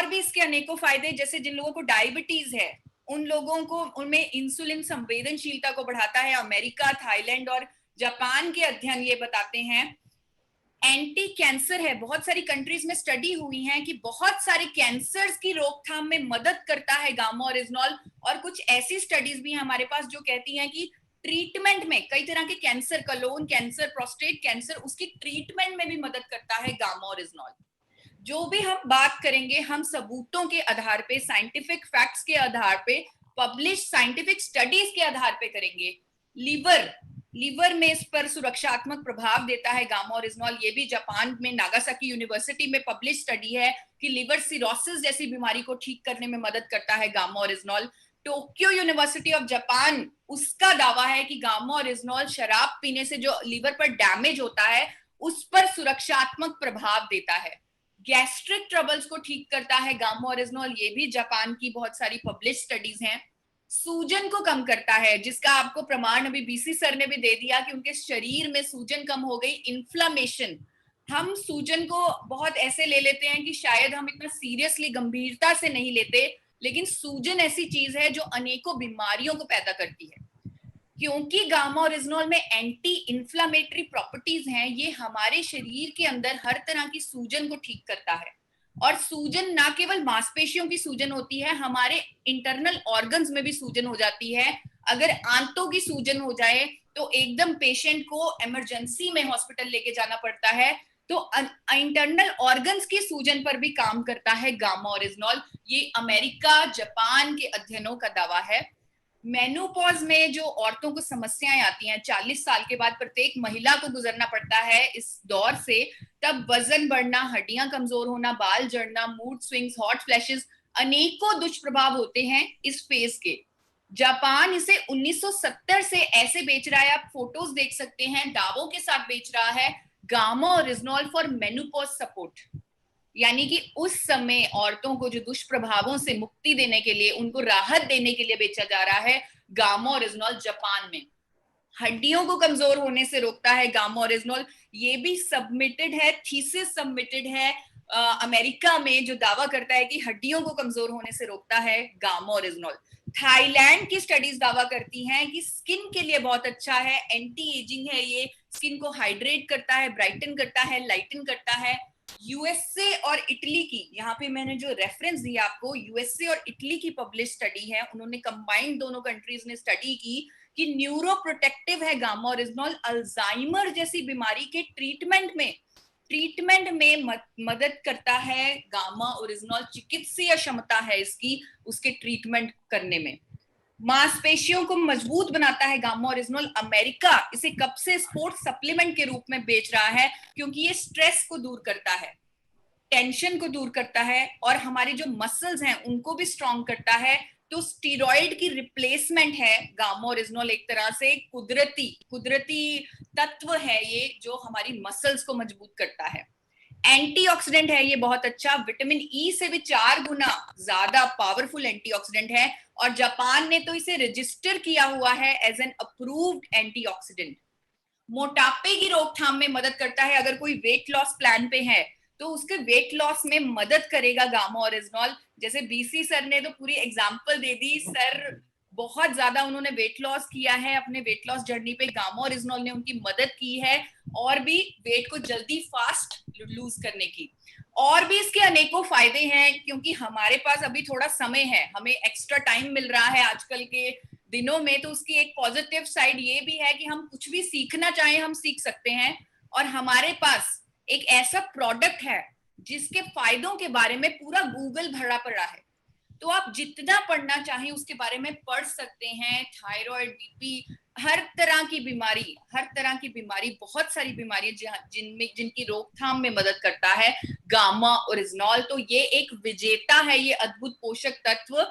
भी इसके अनेकों फायदे, जैसे जिन लोगों को डायबिटीज है उन लोगों को उनमें इंसुलिन संवेदनशीलता को बढ़ाता है। अमेरिका, थाईलैंड और जापान के अध्ययन ये बताते हैं। एंटी कैंसर है, बहुत सारी कंट्रीज में स्टडी हुई है कि बहुत सारे कैंसर्स की रोकथाम में मदद करता है गामा ओरिजिनॉल। और कुछ ऐसी स्टडीज भी हैं हमारे पास जो कहती हैं कि ट्रीटमेंट में कई तरह के cancer, clone cancer, prostate cancer, उसकी ट्रीटमेंट में भी मदद करता है गामा ओरिजिनॉल। जो भी हम बात करेंगे हम सबूतों के आधार पे, साइंटिफिक फैक्ट्स के आधार पे, पब्लिश साइंटिफिक स्टडीज के आधार पे करेंगे। लीवर में इस पर सुरक्षात्मक प्रभाव देता है गामा ओरिजिनॉल। ये भी जापान में नागासाकी यूनिवर्सिटी में पब्लिश स्टडी है कि लीवर सिरोसिस जैसी बीमारी को ठीक करने में मदद करता है gamma oryzanol. Tokyo university of Japan, उसका दावा है कि गामा ओरिजिनॉल शराब पीने से जो लीवर पर डैमेज होता है उस पर सुरक्षात्मक प्रभाव देता है। गैस्ट्रिक ट्रबल्स को ठीक करता है गामा ओरिजिनॉल, ये भी जापान की बहुत सारी पब्लिश स्टडीज हैं। सूजन को कम करता है, जिसका आपको प्रमाण अभी बीसी सर ने भी दे दिया कि उनके शरीर में सूजन कम हो गई, इन्फ्लामेशन। हम सूजन को बहुत ऐसे ले लेते हैं कि शायद हम इतना सीरियसली, गंभीरता से नहीं लेते, लेकिन सूजन ऐसी चीज है जो अनेकों बीमारियों को पैदा करती है। क्योंकि गामा ओरिजिनॉल में एंटी इन्फ्लामेटरी प्रॉपर्टीज हैं, ये हमारे शरीर के अंदर हर तरह की सूजन को ठीक करता है। और सूजन ना केवल मांसपेशियों की सूजन होती है, हमारे इंटरनल ऑर्गन्स में भी सूजन हो जाती है। अगर आंतों की सूजन हो जाए तो एकदम पेशेंट को इमरजेंसी में हॉस्पिटल लेके जाना पड़ता है। तो इंटरनल ऑर्गन्स की सूजन पर भी काम करता है गामा ओरिजिनॉल। ये अमेरिका, जापान के अध्ययनों का दावा है। मेनोपॉज में जो औरतों को समस्याएं आती हैं, 40 साल के बाद प्रत्येक महिला को गुजरना पड़ता है इस दौर से, तब वजन बढ़ना, हड्डियां कमजोर होना, बाल झड़ना, मूड स्विंग्स, हॉट फ्लैशेस, अनेकों दुष्प्रभाव होते हैं इस फेज के। जापान इसे 1970 से ऐसे बेच रहा है, आप फोटोज देख सकते हैं, दावों के साथ बेच रहा है, gamma oryzanol for menopause support. यानी कि उस समय औरतों को जो दुष्प्रभावों से मुक्ति देने के लिए, उनको राहत देने के लिए बेचा जा रहा है गामा ओरिजिनॉल जापान में। हड्डियों को कमजोर होने से रोकता है गामा ओरिजिनॉल। ये भी सबमिटेड है, थीसिस सबमिटेड है अमेरिका में, जो दावा करता है कि हड्डियों को कमजोर होने से रोकता है गामा ओरिजिनॉल। थाईलैंड की स्टडीज दावा करती हैं कि स्किन के लिए बहुत अच्छा है, एंटी एजिंग है, ये स्किन को हाइड्रेट करता है, ब्राइटन करता है, लाइटन करता है। यूएसए और इटली की, यहाँ पे मैंने जो रेफरेंस दिया आपको, यूएसए और इटली की पब्लिश स्टडी है, उन्होंने कंबाइंड, दोनों कंट्रीज ने स्टडी की कि न्यूरो प्रोटेक्टिव है गामा ओरिजिनॉल, अल्जाइमर जैसी बीमारी के ट्रीटमेंट में मदद करता है गामा ओरिजिनॉल। चिकित्सीय क्षमता है इसकी, उसके ट्रीटमेंट करने में। मांसपेशियों को मजबूत बनाता है गामा ओरिजिनॉल। अमेरिका इसे कब से स्पोर्ट्स सप्लीमेंट के रूप में बेच रहा है, क्योंकि ये स्ट्रेस को दूर करता है, टेंशन को दूर करता है, और हमारे जो मसल्स हैं उनको भी स्ट्रॉन्ग करता है। तो स्टीरॉइड की रिप्लेसमेंट है गामा ओरिजिनॉल, एक तरह से कुदरती तत्व है ये, जो हमारी मसल्स को मजबूत करता है। एंटीऑक्सीडेंट है ये बहुत अच्छा, विटामिन ई से भी 4 गुना ज्यादा पावरफुल एंटीऑक्सीडेंट है, और जापान ने तो इसे रजिस्टर किया हुआ है एज एन अप्रूव्ड एंटीऑक्सीडेंट। मोटापे की रोकथाम में मदद करता है, अगर कोई वेट लॉस प्लान पे है तो उसके वेट लॉस में मदद करेगा गामा ओरिजिनॉल। जैसे बीसी सर ने तो पूरी एग्जांपल दे दी, सर बहुत ज्यादा उन्होंने वेट लॉस किया है, अपने वेट लॉस जर्नी पे गामा ओरिजिनॉल ने उनकी मदद की है, और भी वेट को जल्दी फास्ट लूज करने की। और भी इसके अनेकों फायदे हैं, क्योंकि हमारे पास अभी थोड़ा समय है, हमें एक्स्ट्रा टाइम मिल रहा है आजकल के दिनों में, तो उसकी एक पॉजिटिव साइड ये भी है कि हम कुछ भी सीखना चाहें हम सीख सकते हैं, और हमारे पास एक ऐसा प्रोडक्ट है जिसके फायदों के बारे में पूरा गूगल भरा पड़ा है। तो आप जितना पढ़ना चाहें उसके बारे में पढ़ सकते हैं। थायराइड, बीपी, हर तरह की बीमारी, बहुत सारी बीमारियां जिनकी रोकथाम में मदद करता है गामा ओरिजिनॉल। तो ये एक विजेता है, ये अद्भुत पोषक तत्व